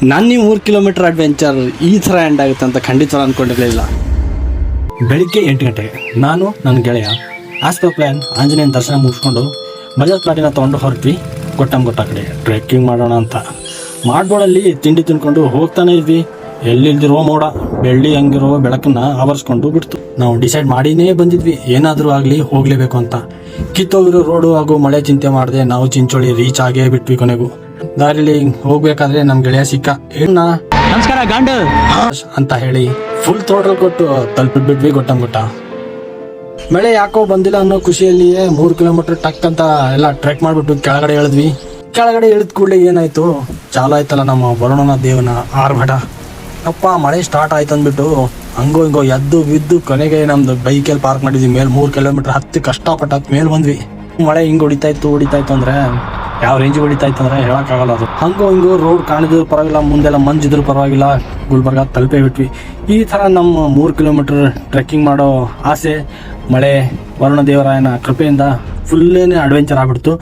ನಾನು ಈ 3 kilometre adventure ಈ ಥರ ಎಂಡ್ ಆಗುತ್ತೆ ಅಂತ ಖಂಡಿತ ಅಂದ್ಕೊಂಡಿರಲಿಲ್ಲ. ಬೆಳಿಗ್ಗೆ 8 ಗಂಟೆಗೆ ನಾನು ನನ್ನ ಗೆಳೆಯ ಆಸ್ ಪರ್ ಪ್ಲ್ಯಾನ್ ಆಂಜನೇಯನ ದರ್ಶನ ಮುಗಿಸ್ಕೊಂಡು ಬಜಾಜ್ ಪ್ಲಾಟಿನ ತೊಗೊಂಡು ಹೊರಟ್ವಿ ಗೊಟ್ಟ ಕಡೆ ಟ್ರೆಕ್ಕಿಂಗ್ ಮಾಡೋಣ ಅಂತ. ಮಾಡ್ಬೋಳಲ್ಲಿ ತಿಂಡಿ ತಿನ್ಕೊಂಡು ಹೋಗ್ತಾನೆ ಇದ್ವಿ. ಎಲ್ಲಿಲ್ದಿರೋ ಮೋಡ ಬೆಳ್ಳಿ ಹಂಗಿರೋ ಬೆಳಕನ್ನ ಆವರಿಸ್ಕೊಂಡು ಬಿಡ್ತು. ನಾವು ಡಿಸೈಡ್ ಮಾಡಿನೇ ಬಂದಿದ್ವಿ ಏನಾದರೂ ಆಗಲಿ ಹೋಗಲೇಬೇಕು ಅಂತ. ಕಿತ್ತೋಗಿರೋ ರೋಡು ಹಾಗೂ ಮಳೆ ಚಿಂತೆ ಮಾಡದೆ ನಾವು ಚಿಂಚೋಳಿ ರೀಚ್ ಆಗೇ ಬಿಟ್ವಿ. ಕೊನೆಗೂ ದಾರಿಲಿ ಹೋಗ್ಬೇಕಾದ್ರೆ ನಮ್ ಗೆಳೆಯ ಸಿಕ್ಕ. ನಮಸ್ಕಾರ ಗಾಂಡು ಅಂತ ಹೇಳಿ ಫುಲ್ ಥ್ರೋಟಲ್ ಕೊಟ್ಟು ತಲುಪಿಬಿಟ್ವಿ ಗೊಟ್ಟ. ಮಳೆ ಯಾಕೋ ಬಂದಿಲ್ಲ ಅನ್ನೋ ಖುಷಿಯಲ್ಲಿಯೇ 3 ಕಿಲೋಮೀಟರ್ ಟಕ್ ಅಂತ ಎಲ್ಲ ಟ್ರೆಕ್ ಮಾಡ್ಬಿಟ್ಟು ಕೆಳಗಡೆ ಇಳಿದ್ವಿ. ಕೆಳಗಡೆ ಇಳಿದ ಕೂಡಲೇ ಏನಾಯ್ತು, ಚಾಲು ಆಯ್ತಲ್ಲ ನಮ್ಮ ವರುಣನ ದೇವನ ಆರ್ಭಟ. ಅಪ್ಪ ಮಳೆ ಸ್ಟಾರ್ಟ್ ಆಯ್ತು ಅಂದ್ಬಿಟ್ಟು ಹಂಗೋ ಹಿಂಗೋ ಎದ್ದು ಬಿದ್ದು ಕೊನೆಗೆ ನಮ್ದು ಬೈಕಲ್ಲಿ ಪಾರ್ಕ್ ಮಾಡಿದ್ವಿ. ಮೇಲೆ 3 ಕಿಲೋಮೀಟರ್ ಹತ್ತಿ ಕಷ್ಟಪಟ್ಟು ಮೇಲೆ ಬಂದ್ವಿ. ಮಳೆ ಹಿಂಗ್ ಹೊಡಿತಾ ಇತ್ತು ಅಂದ್ರೆ ಯಾವ ರೇಂಜ್ ಹೊಡಿತಾ ಇತ್ತು ಅಂದ್ರೆ ಹೇಳಕ್ಕಾಗಲ್ಲ. ಅದು ಹಂಗೋ ಹಿಂಗೋ ರೋಡ್ ಕಾಣಿದ್ರು ಪರವಾಗಿಲ್ಲ, ಮುಂದೆಲ್ಲ ಮಂಜಿದ್ರು ಪರವಾಗಿಲ್ಲ, ಗುಲ್ಬರ್ಗ ತಲುಪೇ ಬಿಟ್ವಿ. ಈ ಥರ ನಮ್ಮ 3 ಕಿಲೋಮೀಟರ್ ಟ್ರೆಕ್ಕಿಂಗ್ ಮಾಡೋ ಆಸೆ ಮಳೆ ವರುಣ ದೇವರಾಯನ ಕೃಪೆಯಿಂದ ಫುಲ್ಲೇನೆ ಅಡ್ವೆಂಚರ್ ಆಗ್ಬಿಡ್ತು.